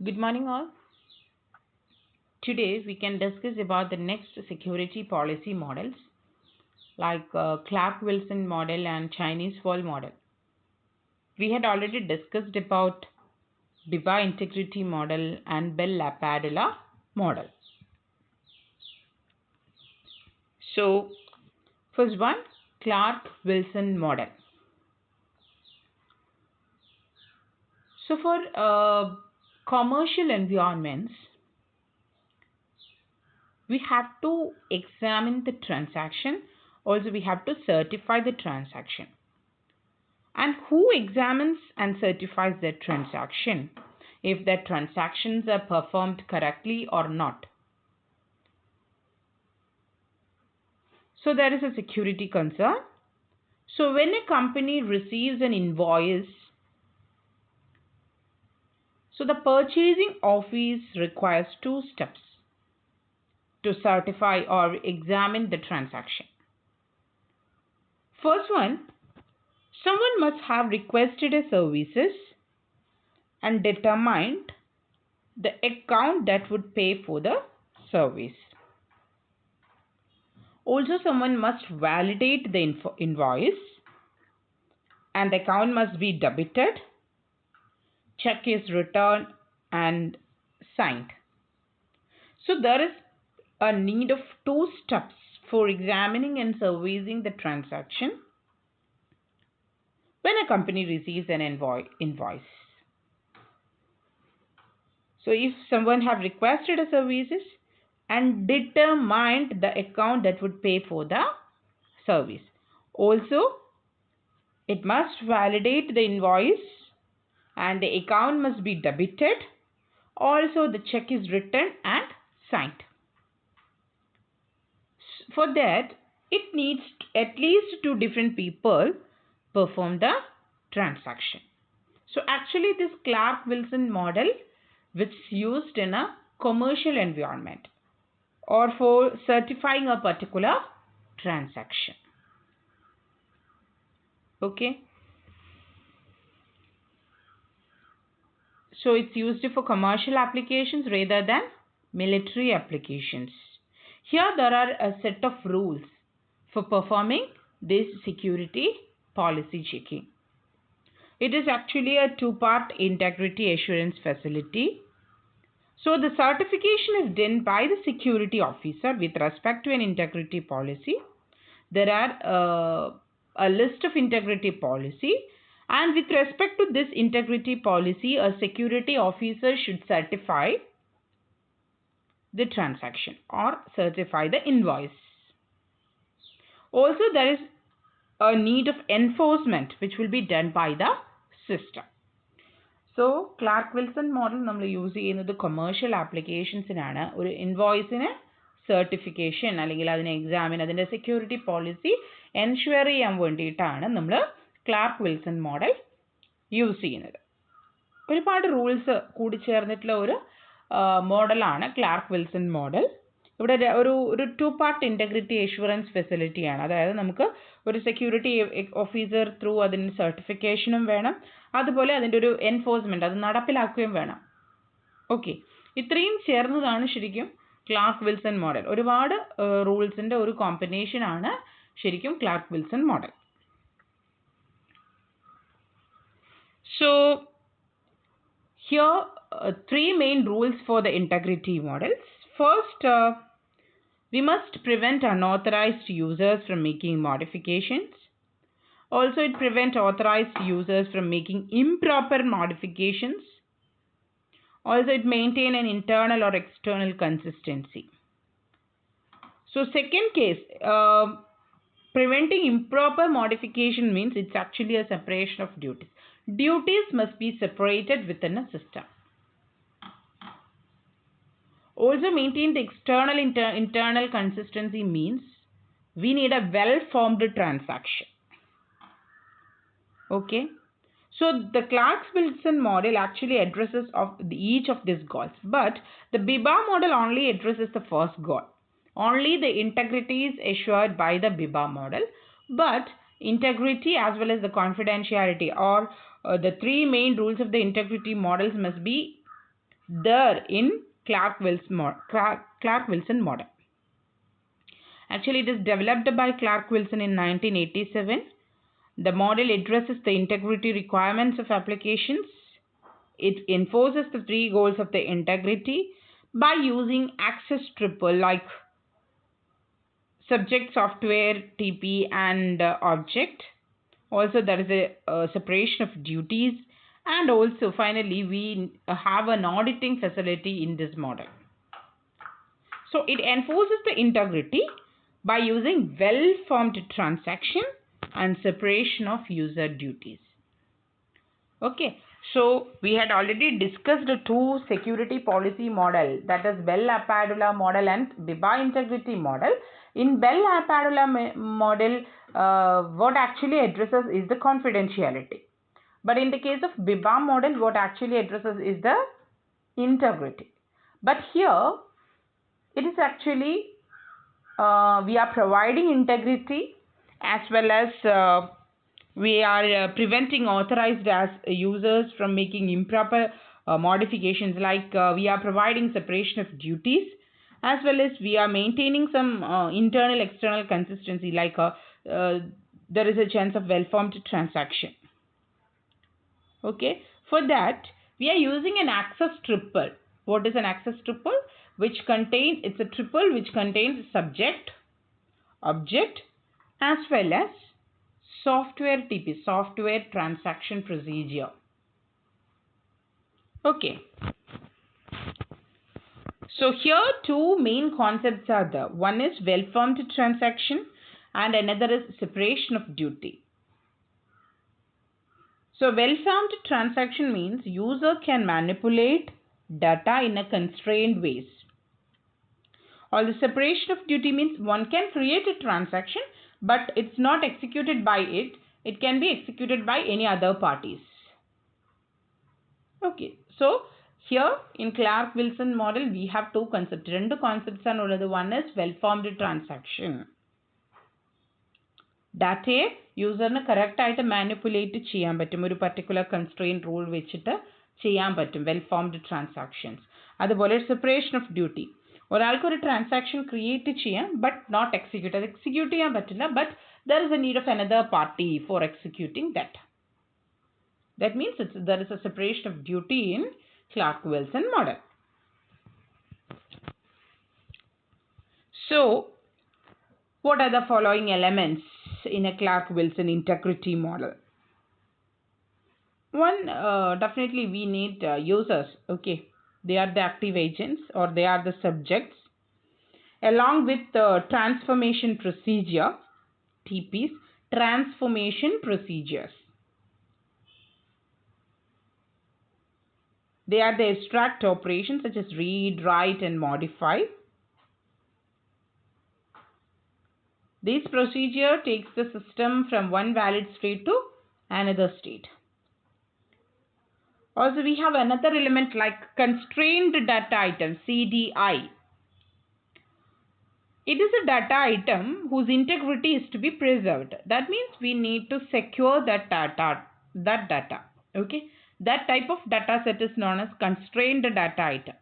Good morning, all. Today we can discuss about the next security policy models like Clark-Wilson model and Chinese wall model. We had already discussed about BIBA integrity model and Bell-LaPadula model. So, first one, Clark-Wilson model. So, for commercial environments, we have to examine the transaction. Also, we have to certify the transaction. And who examines and certifies that transaction? If the transactions are performed correctly or not. So there is a security concern. So when a company receives an invoice, so the purchasing office requires two steps to certify or examine the transaction. First one, someone must have requested a services and determined the account that would pay for the service. Also, someone must validate the invoice and the account must be debited, check is returned and signed. So there is a need of two steps for examining and servicing the transaction when a company receives an invoice. So if someone have requested a services and determined the account that would pay for the service. Also, it must validate the invoice and the account must be debited. Also, the check is written and signed. For that, it needs at least two different people perform the transaction. So actually this Clark-Wilson model which is used in a commercial environment or for certifying a particular transaction. Okay. So it's used for commercial applications rather than military applications. Here there are a set of rules for performing this security policy checking. It is actually a two-part integrity assurance facility. So the certification is done by the security officer with respect to an integrity policy. There are a list of integrity policy, and with respect to this integrity policy, a security officer should certify the transaction or certify the invoice. Also, there is a need of enforcement which will be done by the system. So, Clark-Wilson model നമ്മൾ use ചെയ്യുന്നത് commercial ആപ്ലിക്കേഷൻസിനാണ്. ഒരു ഇൻവോയ്സിന് certification അല്ലെങ്കിൽ അതിനെ examine അതിൻ്റെ security policy ensure ചെയ്യാൻ വേണ്ടിയിട്ടാണ് നമ്മൾ clerk-Wilson model use ചെയ്യുന്നത്. ഒരുപാട് റൂൾസ് കൂടിച്ചേർന്നിട്ടുള്ള ഒരു മോഡലാണ് ക്ലാർക്ക്-വിൽസൺ മോഡൽ. ഇവിടെ ഒരു ടു പാർട്ട് ഇൻറ്റഗ്രിറ്റി അഷ്വറൻസ് ഫെസിലിറ്റിയാണ്. അതായത് നമുക്ക് ഒരു സെക്യൂരിറ്റി ഓഫീസർ ത്രൂ അതിന് സർട്ടിഫിക്കേഷനും വേണം, അതുപോലെ അതിൻ്റെ ഒരു എൻഫോഴ്സ്മെൻറ്റ് അത് നടപ്പിലാക്കുകയും വേണം. ഓക്കെ, ഇത്രയും ചേർന്നതാണ് ശരിക്കും ക്ലാർക്ക്-വിൽസൺ മോഡൽ. ഒരുപാട് റൂൾസിൻ്റെ ഒരു കോമ്പിനേഷനാണ് ശരിക്കും clerk-Wilson model. So here three main rules for the integrity models. First, we must prevent unauthorized users from making modifications. Also, it prevents authorized users from making improper modifications. Also, it maintains an internal or external consistency. So, second case, preventing improper modification means it's actually a separation of duties. Duties must be separated within a system. Also, maintain the external internal consistency means we need a well-formed transaction. Okay. So the Clark-Wilson model actually addresses each of these goals, but the BIBA model only addresses the first goal. Only the integrity is assured by the BIBA model, but integrity as well as the confidentiality or the three main rules of the integrity models must be there in Clark-Wilson model. Actually, it is developed by Clark-Wilson in 1987. The model addresses the integrity requirements of applications. It enforces the three goals of the integrity by using access triple like subject, software, TP, and object. Also, there is a separation of duties, and also finally we have an auditing facility in this model. So it enforces the integrity by using well-formed transaction and separation of user duties. Okay, so we had already discussed the two security policy model, that is Bell-LaPadula model and BIBA integrity model. In Bell-LaPadula model, what actually addresses is the confidentiality. But in the case of BIBA model, what actually addresses is the integrity. But here, it is actually, we are providing integrity as well as we are preventing authorized as users from making improper modifications, like we are providing separation of duties, as well as we are maintaining some internal external consistency, like there is a chance of well-formed transaction. Okay, for that we are using an access triple. What is an access triple? It's a triple which contains subject, object, as well as software TP, software transaction procedure. Okay. So here two main concepts are there. One is well-formed transaction and another is separation of duty. So well-formed transaction means user can manipulate data in a constrained ways. Or the separation of duty means one can create a transaction but it's not executed by it. It can be executed by any other parties. Okay, so here in Clark-Wilson model we have two concepts. Two concepts are known. One is well-formed transaction. Data user correct ആയിട്ട് manipulate ചെയ്യാൻ പറ്റും ഒരു particular constraint rule വെച്ചിട്ട് ചെയ്യാൻ പറ്റും well-formed transactions. അതുപോലെ separation of duty. ഒരാൾക്ക് ഒരു transaction create ചെയ്യാം but not execute. അത് execute ചെയ്യാൻ പറ്റില്ല but there is a need of another party for executing that. That means there is a separation of duty in Clark-Wilson model. So, what are the following elements in a Clark-Wilson integrity model? One, definitely we need users. Okay, they are the active agents or they are the subjects, along with the transformation procedure, TPs, transformation procedures. They are the abstract operations such as read, write, and modify. This procedure takes the system from one valid state to another state. Also, we have another element like constrained data item, CDI. It is a data item whose integrity is to be preserved. That means we need to secure that data. Okay, that type of data set is known as constrained data item.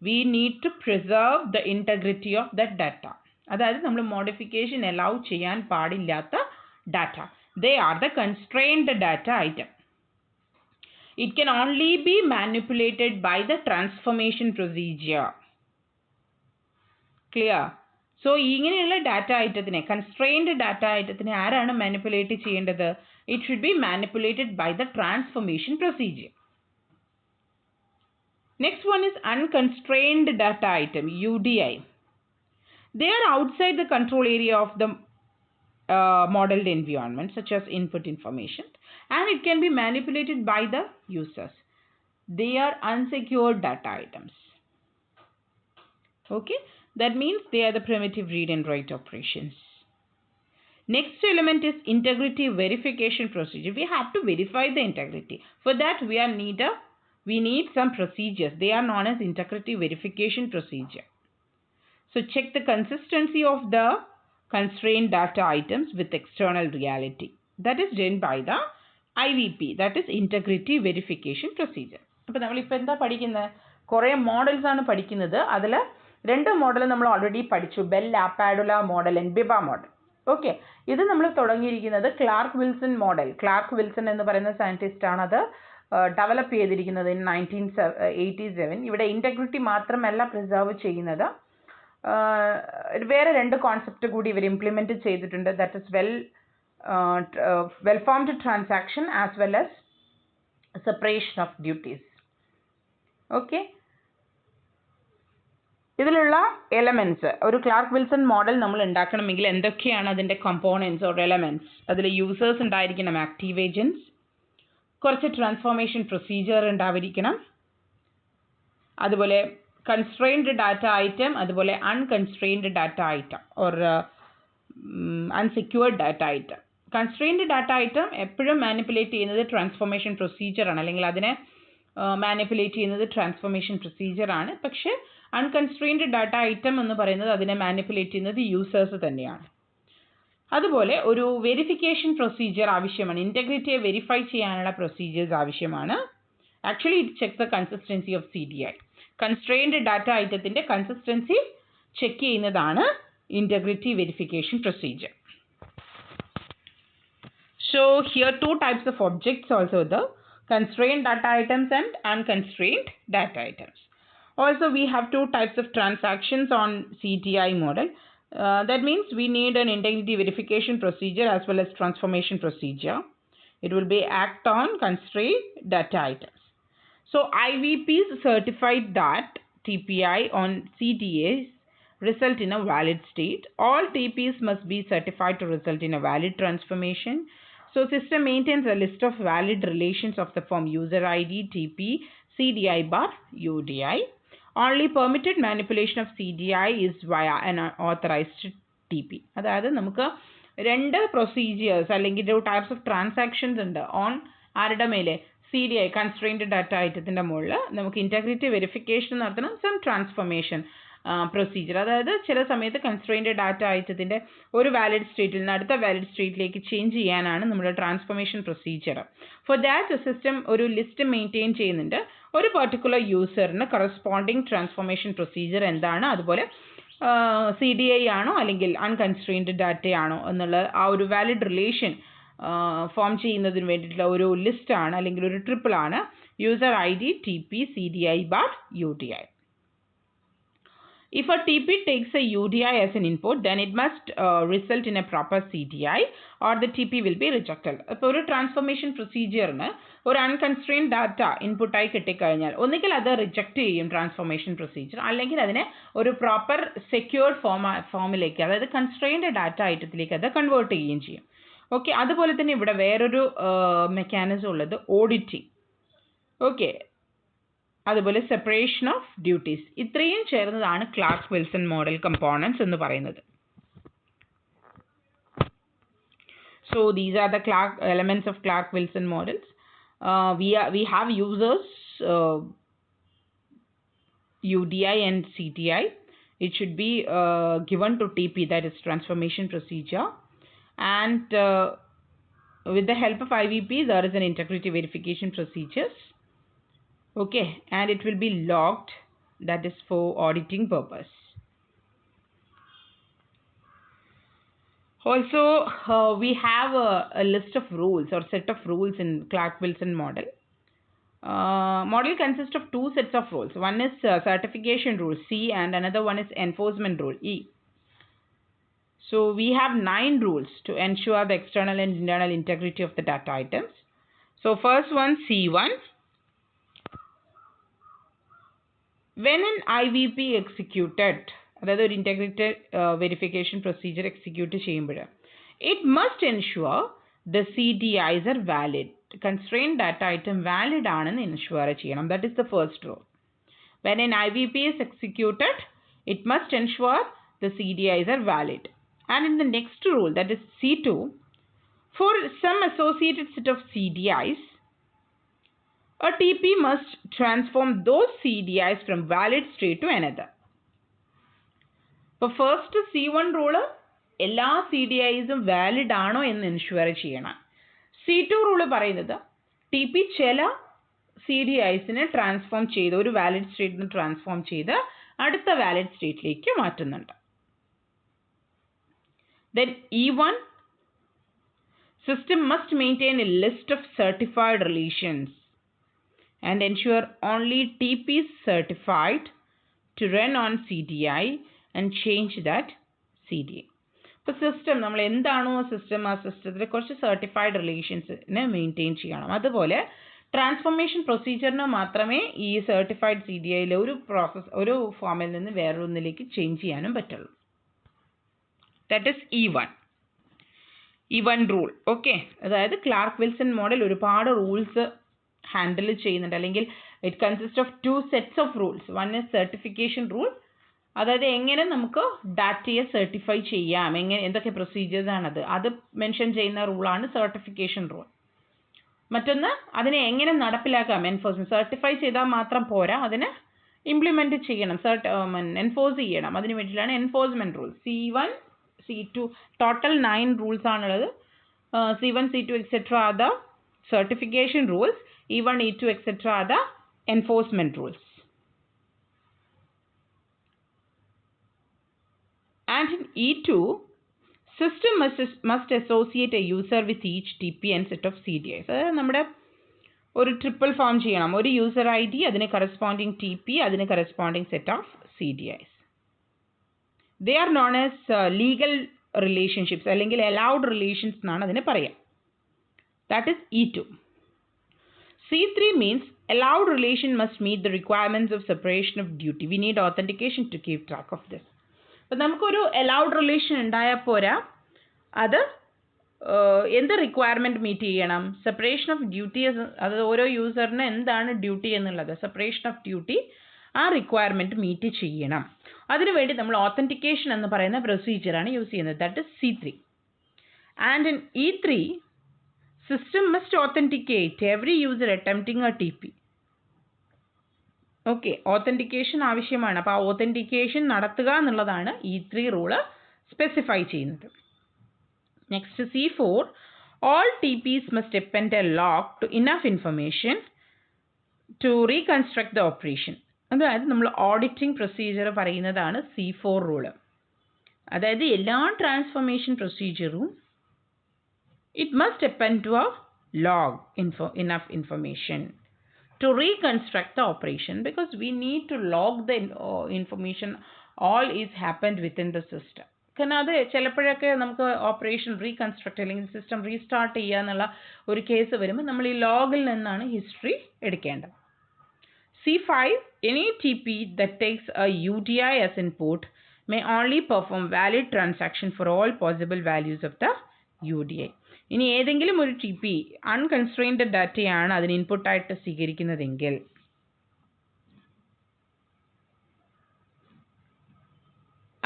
We need to preserve the integrity of that data. അതായത് നമ്മൾ modification allow ചെയ്യാൻ പാടില്ലാത്ത data. They are the constrained data item. It can only be manipulated by the transformation procedure. Clear? So, ഇങ്ങനെയുള്ള data item, constrained data item, ആരാണ് manipulate ചെയ്യേണ്ടത്? It should be manipulated by the transformation procedure. Next one is unconstrained data item, UDI. They are outside the control area of the modeled environment, such as input information, and it can be manipulated by the users. They are unsecured data items. Okay, that means they are the primitive read and write operations. Next element is integrity verification procedure. We have to verify the integrity. For that, we need some procedures. They are known as integrity verification procedure. So check the consistency of the constrained data items with external reality. That is done by the IVP, that is integrity verification procedure. അപ്പോൾ നമ്മൾ ഇപ്പോൾ എന്താ പഠിക്കുന്നത്? കുറേ models ആണ് പഠിക്കുന്നത്. അതിൽ 2 model നമ്മൾ ഓൾറെഡി പഠിച്ചു, Bell LaPadula model and Biba model. Okay, ഇത് നമ്മൾ തുടങ്ങിയിരിക്കുന്നത് Clark Wilson model. Clark Wilson എന്ന് പറയുന്ന സയൻറ്റിസ്റ്റ് ആണ് അത് ഡെവലപ്പ് ചെയ്തിരിക്കുന്നത് ഇൻ 1987. ഇവിടെ ഇൻറ്റഗ്രിറ്റി മാത്രമല്ല പ്രിസർവ് ചെയ്യുന്നത്, വേറെ 2 കോൺസെപ്റ്റ് കൂടി ഇവർ ഇംപ്ലിമെൻറ്റ് ചെയ്തിട്ടുണ്ട്. That is well formed transaction as well as separation of duties. Okay, ഇതിലുള്ള എലമെൻറ്റ്സ്, ഒരു ക്ലാർക്ക് വിൽസൺ മോഡൽ നമ്മൾ ഉണ്ടാക്കണമെങ്കിൽ എന്തൊക്കെയാണ് അതിൻ്റെ കമ്പോണൻസ് ഓർ എലമെൻറ്റ്സ്? അതിൽ യൂസേഴ്സ് ഉണ്ടായിരിക്കണം, ആക്റ്റീവ് ഏജൻറ്റ്സ്, കുറച്ച് ട്രാൻസ്ഫോർമേഷൻ പ്രൊസീജിയർ ഉണ്ടായിരിക്കണം, അതുപോലെ കൺസ്ട്രെയിൻഡ് ഡാറ്റ ഐറ്റം, അതുപോലെ unconstrained data item or unsecured data item. Constrained data item എപ്പോഴും മാനിപ്പുലേറ്റ് ചെയ്യുന്നത് ട്രാൻസ്ഫോർമേഷൻ പ്രൊസീജിയറാണ്, അല്ലെങ്കിൽ അതിനെ മാനിപ്പുലേറ്റ് ചെയ്യുന്നത് ട്രാൻസ്ഫോർമേഷൻ പ്രൊസീജിയറാണ്. പക്ഷേ അൺകൺസ്ട്രെയിൻഡ് ഡാറ്റ ഐറ്റം എന്ന് പറയുന്നത് അതിനെ മാനിപ്പുലേറ്റ് ചെയ്യുന്നത് യൂസേഴ്സ് തന്നെയാണ്. അതുപോലെ ഒരു വെരിഫിക്കേഷൻ പ്രൊസീജിയർ ആവശ്യമാണ്, ഇൻറ്റഗ്രിറ്റിയെ വെരിഫൈ ചെയ്യാനുള്ള പ്രൊസീജിയേഴ്സ് ആവശ്യമാണ്. Actually it check the consistency of CDI. Constrained data ഐറ്റത്തിൻ്റെ കൺസിസ്റ്റൻസി ചെക്ക് ചെയ്യുന്നതാണ് integrity verification procedure. So here 2 types of objects also there, constrained data items and unconstrained data items. Also we have 2 types of transactions on CDI model. That means we need an integrity verification procedure as well as transformation procedure. It will be act on constrained data items. So IVPs certified that TPI on CDAs result in a valid state. All TPs must be certified to result in a valid transformation. So system maintains a list of valid relations of the form user ID, TP, CDI bar, UDI. Only permitted manipulation of CDI is via an authorized TP. അതായത് നമുക്ക് 2 procedures അല്ലെങ്കിൽ 2 types of transactions ഉണ്ട് on ആരുടെ മേലെ? CDI, constrained data ഐറ്റത്തിൻ്റെ മുകളിൽ നമുക്ക് integrity verification നടത്തണം, some transformation procedure. അതായത് ചില സമയത്ത് കൺസ്ട്രെയിൻഡ് ഡാറ്റ ഐറ്റത്തിൻ്റെ ഒരു വാലിഡ് സ്റ്റേറ്റിൽ നിന്ന് അടുത്ത വാലിഡ് സ്റ്റേറ്റിലേക്ക് ചേഞ്ച് ചെയ്യാനാണ് നമ്മുടെ transformation procedure. For that system ഒരു ലിസ്റ്റ് മെയിൻറ്റെയിൻ ചെയ്യുന്നുണ്ട്, ഒരു പർട്ടിക്കുലർ യൂസറിന് കറസ്പോണ്ടിങ് ട്രാൻസ്ഫോർമേഷൻ പ്രൊസീജിയർ എന്താണ്, അതുപോലെ CDI ആണോ അല്ലെങ്കിൽ അൺകൺസ്ട്രെയിൻഡ് ഡാറ്റയാണോ എന്നുള്ള ആ ഒരു വാലിഡ് റിലേഷൻ ഫോം ചെയ്യുന്നതിന് വേണ്ടിയിട്ടുള്ള ഒരു ലിസ്റ്റാണ് അല്ലെങ്കിൽ ഒരു ട്രിപ്പിളാണ് user ID, TP, CDI bar, UDI. If a TP takes a UDI as an input, then it must result in a proper CDI or the TP will be rejected. അപ്പോൾ ഒരു transformation പ്രൊസീജിയറിന് ഒരു unconstrained data ഇൻപുട്ടായി കിട്ടിക്കഴിഞ്ഞാൽ ഒന്നുകിൽ അത് reject ചെയ്യും transformation procedure, അല്ലെങ്കിൽ അതിനെ ഒരു പ്രോപ്പർ സെക്യൂർഡ് ഫോമിലേക്ക്, അതായത് കൺസ്ട്രെയിൻഡ് ഡാറ്റ ഐറ്റത്തിലേക്ക് അത് കൺവേർട്ട് ചെയ്യുകയും ചെയ്യും. ഓക്കെ, അതുപോലെ തന്നെ ഇവിടെ വേറൊരു മെക്കാനിസം ഉള്ളത് ഓഡിറ്റിംഗ്. ഓക്കെ, അതുപോലെ സെപ്പറേഷൻ ഓഫ് ഡ്യൂട്ടീസ്. ഇത്രയും ചേർന്നതാണ് ക്ലാർക്ക് വിൽസൺ മോഡൽ കമ്പോണൻസ് എന്ന് പറയുന്നത്. So these are the elements of Clark Wilson models. We have users UDI and CDI. It should be given to TP, that is transformation procedure, and with the help of IVP there is an integrity verification procedures. Okay, and it will be logged, that is for auditing purpose. Also we have a list of rules or set of rules in Clark Wilson model. Model consists of 2 sets of rules. One is certification rule C and another one is enforcement rule E. So we have 9 rules to ensure the external and internal integrity of the data items. So first one, C1. When an IVP executed, അതായത് ഒരു ഇൻറ്റഗ്രിറ്റഡ് verification procedure execute ചെയ്യുമ്പോൾ it must ensure the CDIs are valid. Constrained data item valid ആണെന്ന് ensure ചെയ്യണം. That is the first rule. When an IVP is executed, it must ensure the CDIs are valid. And in the next rule, that is C2, for some associated set of CDIs, a TP must transform those CDIs from valid state to another. For first C1 rule, എല്ലാ CDIസും valid ആണോ എന്ന് ensure ചെയ്യണം. C2 rule പറയുന്നത് TP ചില CDIsനെ transform ചെയ്ത് ഒരു valid സ്റ്റേറ്റിന് transform ചെയ്ത് അടുത്ത വാലിഡ് സ്റ്റേറ്റിലേക്ക് മാറ്റുന്നുണ്ട്. Then E1, system must maintain a list of certified relations and ensure only TP is certified to run on CDI and change that CDI. ഇപ്പോൾ system നമ്മൾ എന്താണോ സിസ്റ്റം ആ സിസ്റ്റത്തിൽ കുറച്ച് സർട്ടിഫൈഡ് റിലേഷൻസിനെ മെയിൻറ്റെയിൻ ചെയ്യണം. അതുപോലെ ട്രാൻസ്ഫോർമേഷൻ പ്രൊസീജിയറിന് മാത്രമേ ഈ സർട്ടിഫൈഡ് CDIയിൽ ഒരു ഫോമിൽ നിന്ന് വേറൊന്നിലേക്ക് ചേഞ്ച് ചെയ്യാനും പറ്റുള്ളൂ. That is E1 rule. Okay, അതായത് ക്ലാർക്ക് വിൽസൺ മോഡൽ ഒരുപാട് റൂൾസ് ഹാൻഡിൽ ചെയ്യുന്നുണ്ട്, അല്ലെങ്കിൽ it consist of 2 sets of rules. One is certification rule, അതായത് എങ്ങനെ നമുക്ക് ഡാറ്റയെ സർട്ടിഫൈ ചെയ്യാം, എന്തൊക്കെ പ്രൊസീജിയേഴ്സ് ആണത്, അത് മെൻഷൻ ചെയ്യുന്ന റൂളാണ് സർട്ടിഫിക്കേഷൻ റൂൾ. മറ്റൊന്ന് അതിനെ എങ്ങനെ നടപ്പിലാക്കാം, എൻഫോഴ്സ്മെന്റ്. സർട്ടിഫൈ ചെയ്താൽ മാത്രം പോരാ, അതിനെ ഇംപ്ലിമെൻറ്റ് ചെയ്യണം, എൻഫോഴ്സ് ചെയ്യണം. അതിന് വേണ്ടിയിട്ടാണ് enforcement rule. C1 C2 total 9 rules ആണുള്ളത്. C1 C2 etc. are the certification rules. E1 E2 etc. are the enforcement rules. And in E2, system must associate a user with each TP and set of CDIs. അതായത് നമ്മുടെ ഒരു triple form ചെയ്യണം. ഒരു user ID, അതിന് corresponding TP, അതിന് corresponding set of CDIs. They are known as legal relationships അല്ലെങ്കിൽ allowed relations എന്നാണ് അതിനെ പറയാം. That is E2. C3 means allowed relation must meet the requirements of separation of duty. We need authentication to keep track of this. അപ്പം നമുക്കൊരു allowed relation ഉണ്ടായാൽ പോരാ, അത് എന്ത് റിക്വയർമെൻറ്റ് മീറ്റ് ചെയ്യണം? Separation of duty. അത് ഓരോ യൂസറിന് എന്താണ് ഡ്യൂട്ടി എന്നുള്ളത്, സെപ്പറേഷൻ ഓഫ് ഡ്യൂട്ടി ആ റിക്വയർമെൻറ്റ് മീറ്റ് ചെയ്യണം. അതിനുവേണ്ടി നമ്മൾ ഓത്തൻറ്റിക്കേഷൻ എന്ന് പറയുന്ന പ്രൊസീജിയറാണ് യൂസ് ചെയ്യുന്നത്. That is C3. And in E3, system must authenticate every user attempting a TP. Okay, authentication ആവശ്യമാണ്. അപ്പോൾ ആ ഓത്തൻറ്റിക്കേഷൻ നടത്തുക എന്നുള്ളതാണ് E3 റൂള് സ്പെസിഫൈ ചെയ്യുന്നത്. Next C4, all TPs must append a log to enough information to reconstruct the operation. അതായത് നമ്മൾ auditing procedure പറയുന്നതാണ് C4 rule. അതായത് എല്ലാ ട്രാൻസ്ഫോർമേഷൻ പ്രൊസീജിയറും it must append to a log enough information to reconstruct the operation, because we need to log the information all is happened within the system. കാരണം അത് ചിലപ്പോഴൊക്കെ നമുക്ക് ഓപ്പറേഷൻ റീകൺസ്ട്രക്ട് അല്ലെങ്കിൽ system restart ചെയ്യുക എന്നുള്ള ഒരു കേസ് വരുമ്പോൾ നമ്മൾ ഈ ലോഗിൽ നിന്നാണ് ഹിസ്റ്ററി എടുക്കേണ്ടത്. C5, any TP that takes a UDI as input may only perform valid transaction for all possible values of the UDI. ഇനി ഏതെങ്കിലും ഒരു TP അൺകൺസ്ട്രെയിൻഡ് ഡാറ്റയാണ് അതിന് ഇൻപുട്ടായിട്ട് സ്വീകരിക്കുന്നതെങ്കിൽ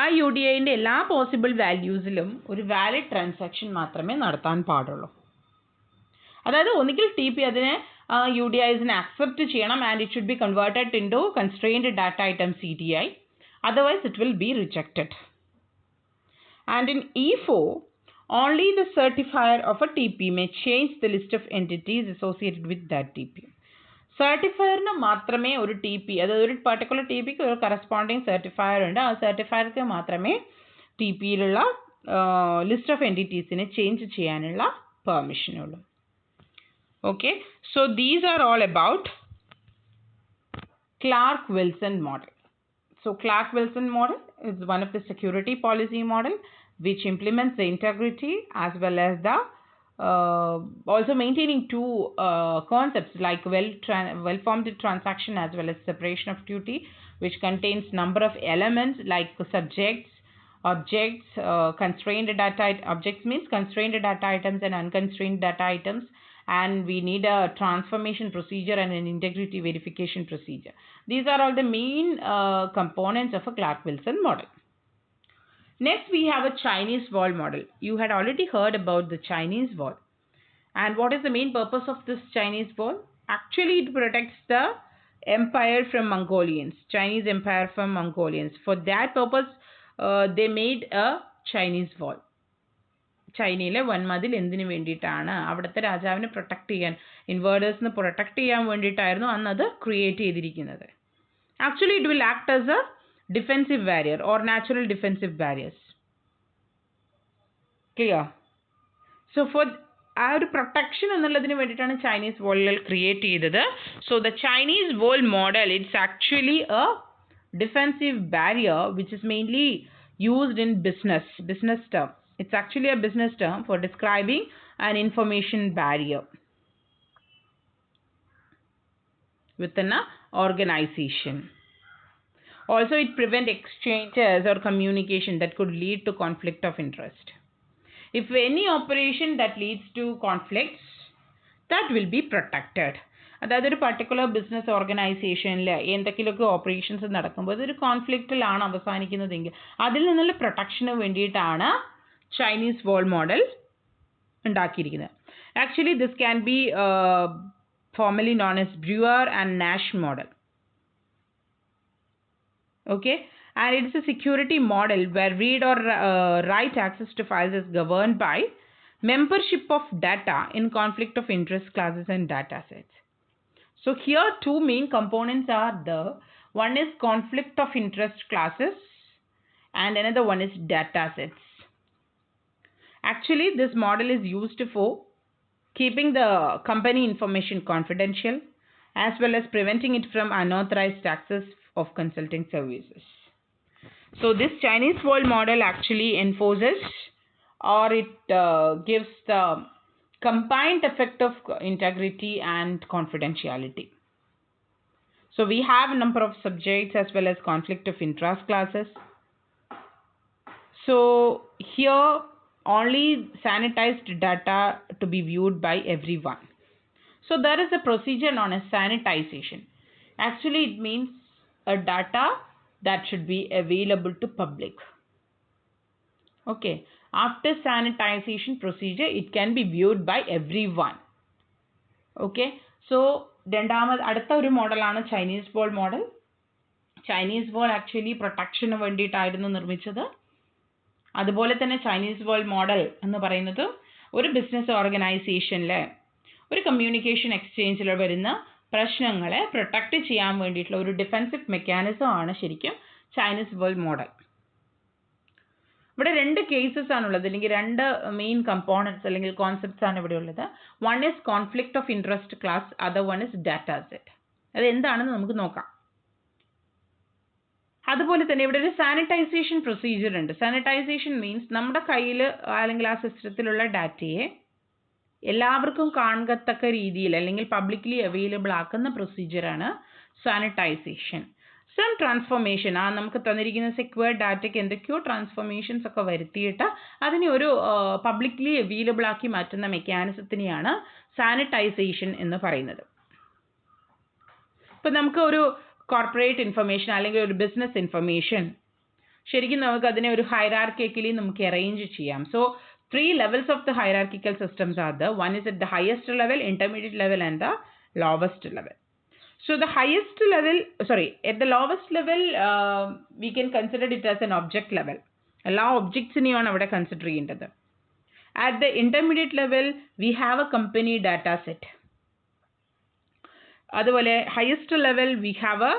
ആ UDIൻ്റെ എല്ലാ പോസിബിൾ വാല്യൂസിലും ഒരു വാലിഡ് ട്രാൻസാക്ഷൻ മാത്രമേ നടത്താൻ പാടുള്ളൂ. അതായത് ഒന്നുകിൽ TP അതിനെ UDIസിനെ അക്സെപ്റ്റ് ചെയ്യണം, and it should be converted into constrained data item CDI, otherwise it will be rejected. And in E4, only the certifier of a TP may change the list of entities associated with that TP. സർട്ടിഫയറിന് മാത്രമേ ഒരു TP, അതായത് ഒരു particular TPക്ക് ഒരു corresponding സർട്ടിഫയർ ഉണ്ട്, ആ സർട്ടിഫയർക്ക് മാത്രമേ TPയിലുള്ള list of എൻറ്റിറ്റീസിനെ change ചെയ്യാനുള്ള പെർമിഷനുള്ളൂ. Okay, so these are all about Clark-Wilson model. So Clark-Wilson model is one of the security policy model which implements the integrity as well as the also maintaining two concepts like well-formed transaction as well as separation of duty, which contains number of elements like subjects, objects, constrained data. Objects means constrained data items and unconstrained data items, and we need a transformation procedure and an integrity verification procedure. These are all the main components of a Clark-Wilson model. Next, we have a Chinese wall model. You had already heard about the Chinese wall. And what is the main purpose of this Chinese wall? Actually, it protects the empire from Mongolians, Chinese empire from Mongolians. For that purpose, they made a Chinese wall. ചൈനയിലെ വൻമതിൽ എന്തിനു വേണ്ടിയിട്ടാണ്? അവിടുത്തെ രാജാവിനെ protect ചെയ്യാൻ, ഇൻവേഡേഴ്സിന് protect ചെയ്യാൻ വേണ്ടിയിട്ടായിരുന്നു അന്ന് അത് ക്രിയേറ്റ് ചെയ്തിരിക്കുന്നത്. Actually it will act as a defensive barrier or natural defensive barriers. Clear? So for ആ ഒരു പ്രൊട്ടക്ഷൻ എന്നുള്ളതിന് വേണ്ടിയിട്ടാണ് ചൈനീസ് വാളുകൾ ക്രിയേറ്റ് ചെയ്തത്. So the Chinese wall model it's actually a defensive barrier which is mainly used in business term. It's actually a business term for describing an information barrier within an organization. Also, it prevents exchanges or communication that could lead to conflict of interest. If any operation that leads to conflicts, that will be protected. അതായത് ഒരു particular business ഓർഗനൈസേഷനിൽ എന്തെങ്കിലുമൊക്കെ operations നടക്കുമ്പോൾ അതൊരു കോൺഫ്ലിക്റ്റിലാണ് അവസാനിക്കുന്നതെങ്കിൽ അതിൽ നിന്നുള്ള പ്രൊട്ടക്ഷന് വേണ്ടിയിട്ടാണ് ചൈനീസ് വാൾ മോഡൽ ഉണ്ടാക്കിയിരിക്കുന്നത്. Actually this can be formally known as Brewer and Nash model. Okay, and it is a security model where read or write access to files is governed by membership of data in conflict of interest classes and data sets. So here two main components are there. One is conflict of interest classes and another one is data sets. Actually, this model is used for keeping the company information confidential as well as preventing it from unauthorized access of consulting services. So this Chinese wall model actually enforces or it gives the combined effect of integrity and confidentiality. So we have a number of subjects as well as conflict of interest classes. So here only sanitized data to be viewed by everyone. So there is a procedure known as sanitization. Actually it means a data that should be available to public. Okay, after sanitization procedure it can be viewed by everyone. Okay, so രണ്ടാമത് അടുത്ത ഒരു മോഡലാണ് Chinese wall model. Chinese വാൾ actually പ്രൊട്ടക്ഷന് വേണ്ടിയിട്ടായിരുന്നു നിർമ്മിച്ചത്. അതുപോലെ തന്നെ Chinese wall model എന്ന് പറയുന്നത് ഒരു ബിസിനസ് ഓർഗനൈസേഷനിൽ ഒരു കമ്മ്യൂണിക്കേഷൻ എക്സ്ചേഞ്ചിൽ വരുന്ന പ്രശ്നങ്ങളെ പ്രൊട്ടക്റ്റ് ചെയ്യാൻ വേണ്ടിയിട്ടുള്ള ഒരു ഡിഫെൻസീവ് മെക്കാനിസം ആണ് ശരിക്കും ചൈനീസ് വാൾ മോഡൽ. ഇവിടെ രണ്ട് കേസസ് ആണുള്ളത്, അല്ലെങ്കിൽ രണ്ട് മെയിൻ കമ്പോണൻസ് അല്ലെങ്കിൽ കോൺസെപ്റ്റ്സ് ആണ് ഇവിടെ ഉള്ളത്. One is conflict of interest class, other one is data set. അത് എന്താണെന്ന് നമുക്ക് നോക്കാം. അതുപോലെ തന്നെ ഇവിടെ ഒരു സാനിറ്റൈസേഷൻ പ്രൊസീജിയർ ഉണ്ട്. സാനിറ്റൈസേഷൻ മീൻസ് നമ്മുടെ കയ്യിൽ അല്ലെങ്കിൽ ആ സിസ്റ്റത്തിലുള്ള ഡാറ്റയെ എല്ലാവർക്കും കാണത്തക്ക രീതിയിൽ അല്ലെങ്കിൽ പബ്ലിക്കലി അവൈലബിൾ ആക്കുന്ന പ്രൊസീജിയറാണ് സാനിറ്റൈസേഷൻ. സം ട്രാൻസ്ഫോർമേഷൻ, ആ നമുക്ക് തന്നിരിക്കുന്ന സെക്യൂർഡ് ഡാറ്റയ്ക്ക് എന്തൊക്കെയോ ട്രാൻസ്ഫോർമേഷൻസ് ഒക്കെ വരുത്തിയിട്ട് അതിനെ ഒരു പബ്ലിക്കലി അവൈലബിൾ ആക്കി മാറ്റുന്ന മെക്കാനിസത്തിനെയാണ് സാനിറ്റൈസേഷൻ എന്ന് പറയുന്നത്. ഇപ്പം നമുക്ക് ഒരു കോർപ്പറേറ്റ് ഇൻഫർമേഷൻ അല്ലെങ്കിൽ ഒരു ബിസിനസ് ഇൻഫർമേഷൻ ശരിക്കും നമുക്ക് അതിനെ ഒരു ഹൈറാർക്കിക്കലി നമുക്ക് അറേഞ്ച് ചെയ്യാം. So 3 levels of the hierarchical systems are there. One is at the highest level, intermediate level and the lowest level. So the highest level, at the lowest level we can consider it as an object level. Alla objects neയാണ് അവിടെ consider ചെയ്യേണ്ടത്. At the intermediate level we have a company data set. അതുപോലെ highest level we have a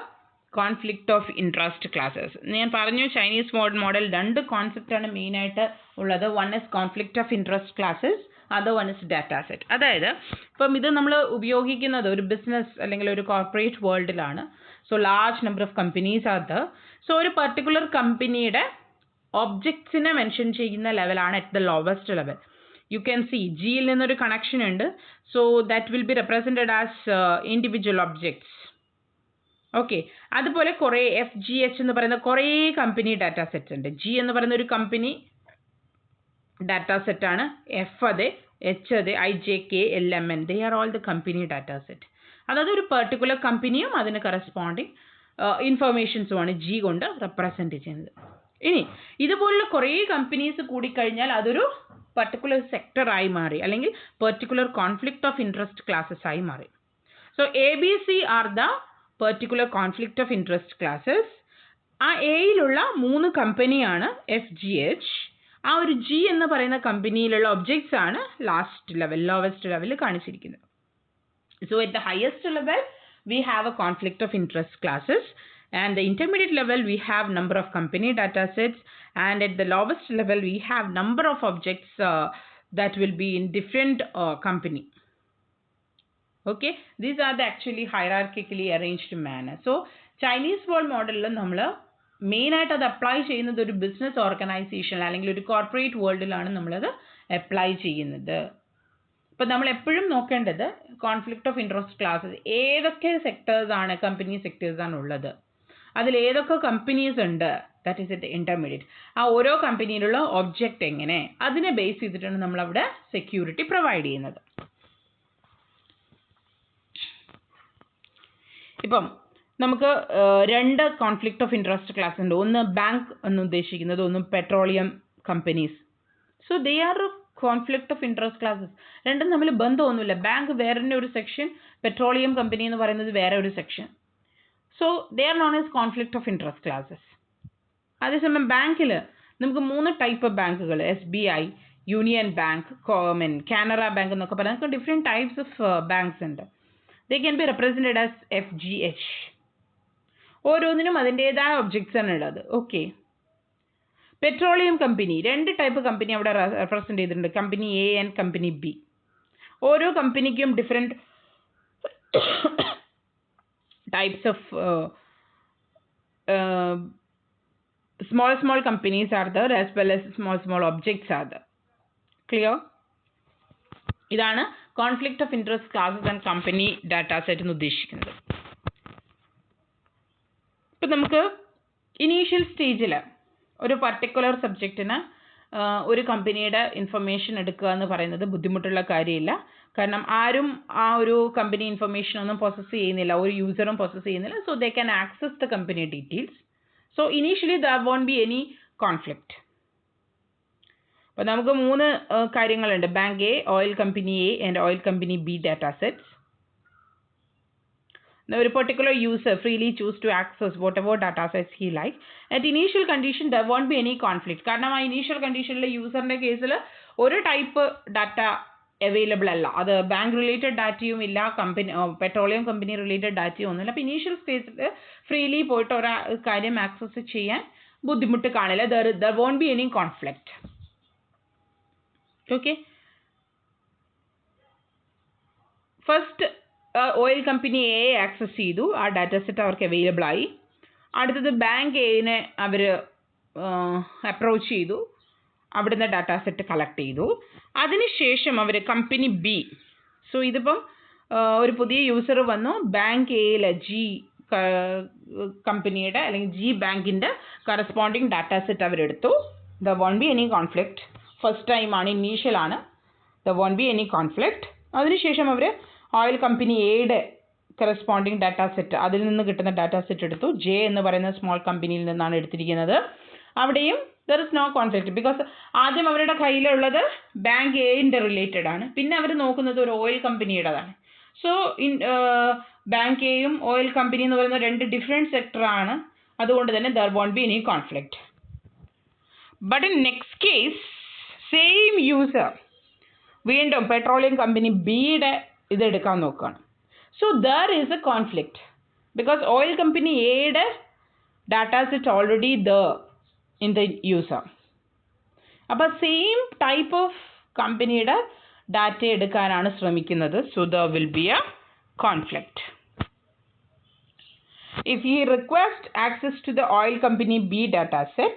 conflict of interest classes. ഞാൻ പറഞ്ഞു Chinese model രണ്ട് concept ആണ് main ആയിട്ട് ഉള്ളത്. One is conflict of interest classes, other one is data set. അതായത് ഇപ്പം ഇത് നമ്മൾ ഉപയോഗിക്കുന്നത് ഒരു ബിസിനസ് അല്ലെങ്കിൽ ഒരു കോർപ്പറേറ്റ് വേൾഡിലാണ്. So large number of companies are there. So ഒരു പർട്ടിക്കുലർ കമ്പനിയുടെ ഒബ്ജക്ട്സിനെ മെൻഷൻ ചെയ്യുന്ന ലെവലാണ് at the lowest level. You can see ജിയിൽ നിന്നൊരു കണക്ഷൻ ഉണ്ട്. So that will B represented as individual objects. Okay, അതുപോലെ കുറേ FGH എന്ന് പറയുന്ന കുറേ കമ്പനി ഡാറ്റാ സെറ്റ്സ് ഉണ്ട്. ജി എന്ന് പറയുന്ന ഒരു കമ്പനി ഡാറ്റാ സെറ്റാണ്. എഫ് അതെ, എച്ച് അതെ, IJK, LMN, they are all the company data set. അതായത് ഒരു പെർട്ടിക്കുലർ കമ്പനിയും അതിന് കറസ്പോണ്ടിങ് ഇൻഫർമേഷൻസുമാണ് ജി കൊണ്ട് റെപ്രസെൻറ്റ് ചെയ്യുന്നത്. ഇനി ഇതുപോലുള്ള കുറേ കമ്പനീസ് കൂടിക്കഴിഞ്ഞാൽ അതൊരു പർട്ടിക്കുലർ സെക്ടറായി മാറി, അല്ലെങ്കിൽ particular conflict of interest classes ആയി മാറി. So ABC are the particular conflict of interest classes. ആ എയിലുള്ള 3 കമ്പനിയാണ് FGH, ആ ഒരു ജി എന്ന് പറയുന്ന കമ്പനിയിലുള്ള ഒബ്ജക്ട്സ് ആണ് ലോവസ്റ്റ് ലെവൽ കാണിച്ചിരിക്കുന്നത്. So at the highest level we have a conflict of interest classes, and the intermediate level we have number of company data sets, and at the lowest level we have number of objects that will be in different company. Okay, these are the actually hierarchically arranged manner. So Chinese wall model la nammal main ആയിട്ട് അത് apply ചെയ്യുന്നത് ഒരു business organisation അല്ലെങ്കിൽ ഒരു corporate വേൾഡിലാണ് നമ്മളത് apply ചെയ്യുന്നത്. അപ്പോൾ നമ്മൾ എപ്പോഴും നോക്കേണ്ടത് കോൺഫ്ലിക്റ്റ് ഓഫ് ഇൻട്രസ്റ്റ് ക്ലാസ്സസ് ഏതൊക്കെ സെക്ടേഴ്സ് ആണ്, കമ്പനി സെക്ടേഴ്സ് ആണ് ഉള്ളത്, അതിൽ ഏതൊക്കെ കമ്പനീസ് ഉണ്ട്, ദാറ്റ് ഈസ് ഇറ്റ് ഇന്റർമീഡിയറ്റ്. ആ ഓരോ കമ്പനിയിലുള്ള ഒബ്ജക്റ്റ് എങ്ങനെ, അതിനെ ബേസ് ചെയ്തിട്ടാണ് നമ്മളവിടെ സെക്യൂരിറ്റി പ്രൊവൈഡ് ചെയ്യുന്നത്. ഇപ്പം നമുക്ക് രണ്ട് കോൺഫ്ലിക്റ്റ് ഓഫ് ഇൻട്രസ്റ്റ് ക്ലാസ് ഉണ്ട്. ഒന്ന് ബാങ്ക് എന്ന് ഉദ്ദേശിക്കുന്നത്, ഒന്ന് petroleum companies. So they are conflict of interest classes. രണ്ടും തമ്മിൽ ബന്ധമൊന്നുമില്ല. ബാങ്ക് വേറെ ഒരു സെക്ഷൻ, പെട്രോളിയം കമ്പനി എന്ന് പറയുന്നത് വേറെ ഒരു section. So they are known as conflict of interest classes. അതേസമയം ബാങ്കിൽ നമുക്ക് 3 ടൈപ്പ് ബാങ്കുകൾ, SBI, union bank, Canara bank എന്നൊക്കെ പറയാം. നമുക്ക് ഡിഫറെൻറ്റ് ടൈപ്സ് ഓഫ് ബാങ്ക്സ് ഉണ്ട്. They can be represented as FGH. ഓരോന്നിനും അതിൻ്റെതായ ഒബ്ജക്ട്സ് ആണ് ഉള്ളത്. Okay, petroleum company 2 type company അവിടെ റെപ്രസെൻറ്റ് ചെയ്തിട്ടുണ്ട്, company A and company B. ഓരോ കമ്പനിക്കും different types of small companies are there as well as small objects are there. Clear? ഇതാണ് conflict of interest classes and company data set എന്ന് ഉദ്ദേശിക്കുന്നത്. ഇപ്പം നമുക്ക് initial സ്റ്റേജിൽ ഒരു പർട്ടിക്കുലർ സബ്ജക്റ്റിന് ഒരു കമ്പനിയുടെ ഇൻഫർമേഷൻ എടുക്കുക എന്ന് പറയുന്നത് ബുദ്ധിമുട്ടുള്ള കാര്യമില്ല. കാരണം ആരും ആ ഒരു കമ്പനി ഇൻഫർമേഷൻ ഒന്നും പ്രോസസ്സ് ചെയ്യുന്നില്ല, ഒരു യൂസറും പ്രോസസ്സ് ചെയ്യുന്നില്ല. So they can access the company details. So initially there won't be any conflict. അപ്പോൾ നമുക്ക് 3 കാര്യങ്ങളുണ്ട്: bank A, oil company A and oil company B data sets. ഒരു particular user freely choose to access whatever data sets he likes. At initial condition there won't be any conflict. കാരണം ആ initial കണ്ടീഷനിലെ യൂസറിൻ്റെ കേസിൽ ഒരു type data available അല്ല. അത് bank related ഡാറ്റയും ഇല്ല, company petroleum company related ഡാറ്റയും ഒന്നുമില്ല. അപ്പോൾ ഇനീഷ്യൽ സ്റ്റേജിൽ ഫ്രീലി പോയിട്ട് ഒരു കാര്യം ആക്സസ് ചെയ്യാൻ ബുദ്ധിമുട്ട് കാണില്ല. There won't be any conflict. Okay, first oil company A access ചെയ്തു, ആ ഡാറ്റ സെറ്റ് അവർക്ക് അവൈലബിൾ ആയി. അടുത്തത് ബാങ്ക് എനെ അവർ അപ്രോച്ച് ചെയ്തു, അവിടുന്ന് ഡാറ്റ സെറ്റ് കളക്ട് ചെയ്തു. അതിനുശേഷം അവർ കമ്പനി ബി, സോ ഇതിപ്പം ഒരു പുതിയ യൂസർ വന്നു, ബാങ്ക് എയിലെ ജി കമ്പനിയുടെ അല്ലെങ്കിൽ ജി ബാങ്കിൻ്റെ കറസ്പോണ്ടിങ് ഡാറ്റ സെറ്റ് അവരെടുത്തു. There won't be any conflict. First ടൈമാണ്, ഇനീഷ്യലാണ്, there won't be any conflict. അതിനുശേഷം അവർ ഓയിൽ കമ്പനി എയുടെ കറസ്പോണ്ടിങ് ഡാറ്റാ സെറ്റ്, അതിൽ നിന്ന് കിട്ടുന്ന ഡാറ്റാ സെറ്റ് എടുത്തു. ജെ എന്ന് പറയുന്ന സ്മോൾ കമ്പനിയിൽ നിന്നാണ് എടുത്തിരിക്കുന്നത്. അവിടെയും there is no conflict. Because ആദ്യം അവരുടെ കയ്യിലുള്ളത് ബാങ്ക് എയുടെ റിലേറ്റഡ് ആണ്, പിന്നെ അവർ നോക്കുന്നത് ഒരു ഓയിൽ കമ്പനിയുടേതാണ്. സോ ബാങ്ക് എയും ഓയിൽ കമ്പനി എന്ന് പറയുന്ന 2 ഡിഫറെൻറ്റ് സെക്ടറാണ്. അതുകൊണ്ട് തന്നെ there won't be any conflict. But in next case same user വീണ്ടും പെട്രോളിയം കമ്പനി ബിയുടെ ഇതെടുക്കാൻ നോക്കുകയാണ്. So there is a conflict because oil company എയുടെ data set already in the user. അപ്പോൾ സെയിം ടൈപ്പ് ഓഫ് കമ്പനിയുടെ ഡാറ്റ എടുക്കാനാണ് ശ്രമിക്കുന്നത്. So there will be a conflict. If he requests access to the oil company B data set,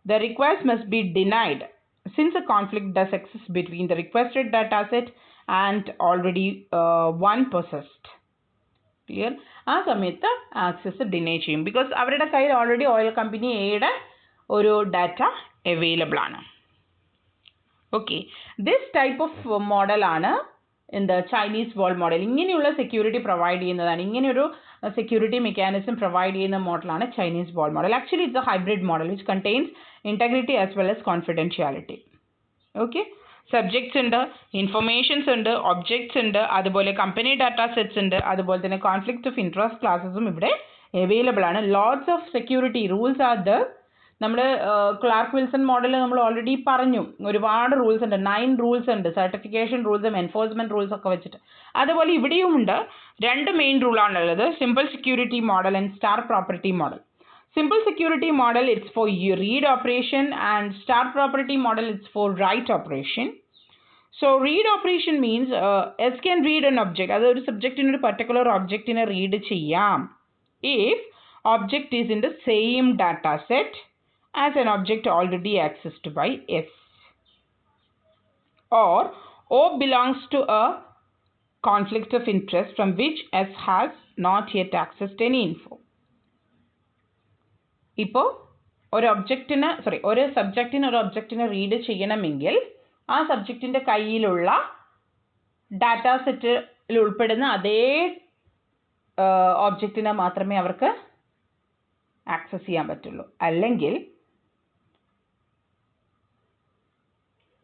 the request must be denied since a conflict does exist between the requested data set and already one possessed. Clear? ആ സമയത്ത് access deny ചെയ്യും because അവരുടെ കയ്യിൽ already oil company എയുടെ ഒരു data available ആണ്. Okay, this type of മോഡലാണ് എന്താ ചൈനീസ് വാൾ മോഡൽ. ഇങ്ങനെയുള്ള സെക്യൂരിറ്റി പ്രൊവൈഡ് ചെയ്യുന്നതാണ്, ഇങ്ങനെയൊരു സെക്യൂരിറ്റി മെക്കാനിസം പ്രൊവൈഡ് ചെയ്യുന്ന മോഡലാണ് Chinese wall model. Actually it's A hybrid model which contains integrity as well as confidentiality. Okay, subjects ഉണ്ട്, informations ഉണ്ട്, ഒബ്ജക്ട്സ് ഉണ്ട്, അതുപോലെ കമ്പനി ഡാറ്റ സെറ്റ്സ് ഉണ്ട്, അതുപോലെ തന്നെ കോൺഫ്ലിക്റ്റ് ഓഫ് ഇൻട്രസ്റ്റ് ക്ലാസസും ഇവിടെ അവൈലബിൾ ആണ്. Lots of security rules are there നമ്മൾ ക്ലാർക്ക് വിൽസൺ മോഡൽ നമ്മൾ ഓൾറെഡി പറഞ്ഞു, ഒരുപാട് റൂൾസ് ഉണ്ട്, 9 റൂൾസ് ഉണ്ട്, സർട്ടിഫിക്കേഷൻ റൂൾസും എൻഫോഴ്സ്മെൻറ്റ് റൂൾസ് ഒക്കെ വെച്ചിട്ട്. അതുപോലെ ഇവിടെയുമുണ്ട് 2 മെയിൻ റൂളാണുള്ളത്, simple security model and star property model. Simple security model, it's for read operation, and star property model, it's for write operation. So read operation means S can read an object. That is, subject in a particular object in a read cheyam if object is in the same data set as an object already accessed by S, or O belongs to a conflict of interest from which S has not yet accessed any info. ഇപ്പോൾ ഒരു സബ്ജക്റ്റിന് ഒരു ഒബ്ജക്റ്റിനെ read ചെയ്യണമെങ്കിൽ ആ സബ്ജക്റ്റിൻ്റെ കയ്യിലുള്ള data സെറ്റിൽ ഉൾപ്പെടുന്ന അതേ ഒബ്ജക്റ്റിനെ മാത്രമേ അവർക്ക് ആക്സസ് ചെയ്യാൻ പറ്റുള്ളൂ. അല്ലെങ്കിൽ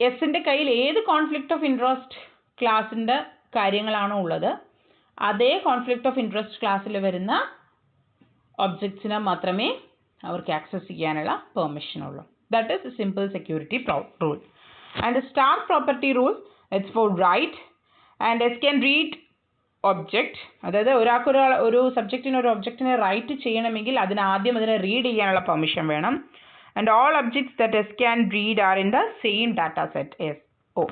എസിൻ്റെ കയ്യിൽ ഏത് കോൺഫ്ലിക്റ്റ് ഓഫ് ഇൻട്രസ്റ്റ് ക്ലാസിൻ്റെ കാര്യങ്ങളാണോ ഉള്ളത്, അതേ കോൺഫ്ലിക്റ്റ് ഓഫ് ഇൻട്രസ്റ്റ് ക്ലാസ്സിൽ വരുന്ന ഒബ്ജക്ട്സിനെ മാത്രമേ അവർക്ക് ആക്സസ് ചെയ്യാനുള്ള പെർമിഷൻ ഉള്ളൂ. That is simple security rule. And star property rule, it's for write and S can read object. അതായത് ഒരു സബ്ജക്റ്റിന് ഒരു ഒബ്ജക്റ്റിനെ റൈറ്റ് ചെയ്യണമെങ്കിൽ ആദ്യം അതിനെ റീഡ് ചെയ്യാനുള്ള പെർമിഷൻ വേണം. And all objects that S can read are in the same data set S O.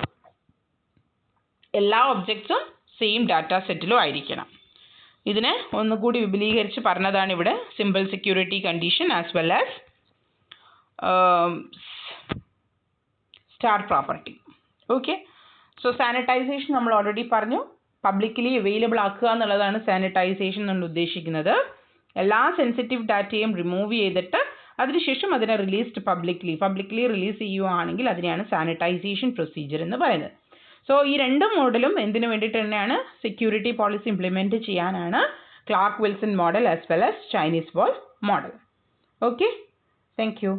എല്ലാ ഒബ്ജക്ട്സും സെയിം ഡാറ്റാ സെറ്റിലും ആയിരിക്കണം. ഇതിനെ ഒന്നുകൂടി വിപുലീകരിച്ച് പറഞ്ഞതാണ് ഇവിടെ simple security condition as well as star property. Okay, so sanitisation നമ്മൾ ഓൾറെഡി പറഞ്ഞു. പബ്ലിക്കലി അവൈലബിൾ ആക്കുക എന്നുള്ളതാണ് സാനിറ്റൈസേഷൻ കൊണ്ട് ഉദ്ദേശിക്കുന്നത്. എല്ലാ സെൻസിറ്റീവ് ഡാറ്റയും റിമൂവ് ചെയ്തിട്ട് അതിനുശേഷം അതിനെ പബ്ലിക്കലി റിലീസ് ചെയ്യുകയാണെങ്കിൽ അതിനെയാണ് സാനിറ്റൈസേഷൻ പ്രൊസീജിയർ എന്ന് പറയുന്നത്. സോ ഈ 2 മോഡലും എന്തിനു വേണ്ടിയിട്ട് തന്നെയാണ്? സെക്യൂരിറ്റി പോളിസി ഇംപ്ലിമെൻറ്റ് ചെയ്യാനാണ്. Clark Wilson model as well as Chinese wall model. Okay, thank U.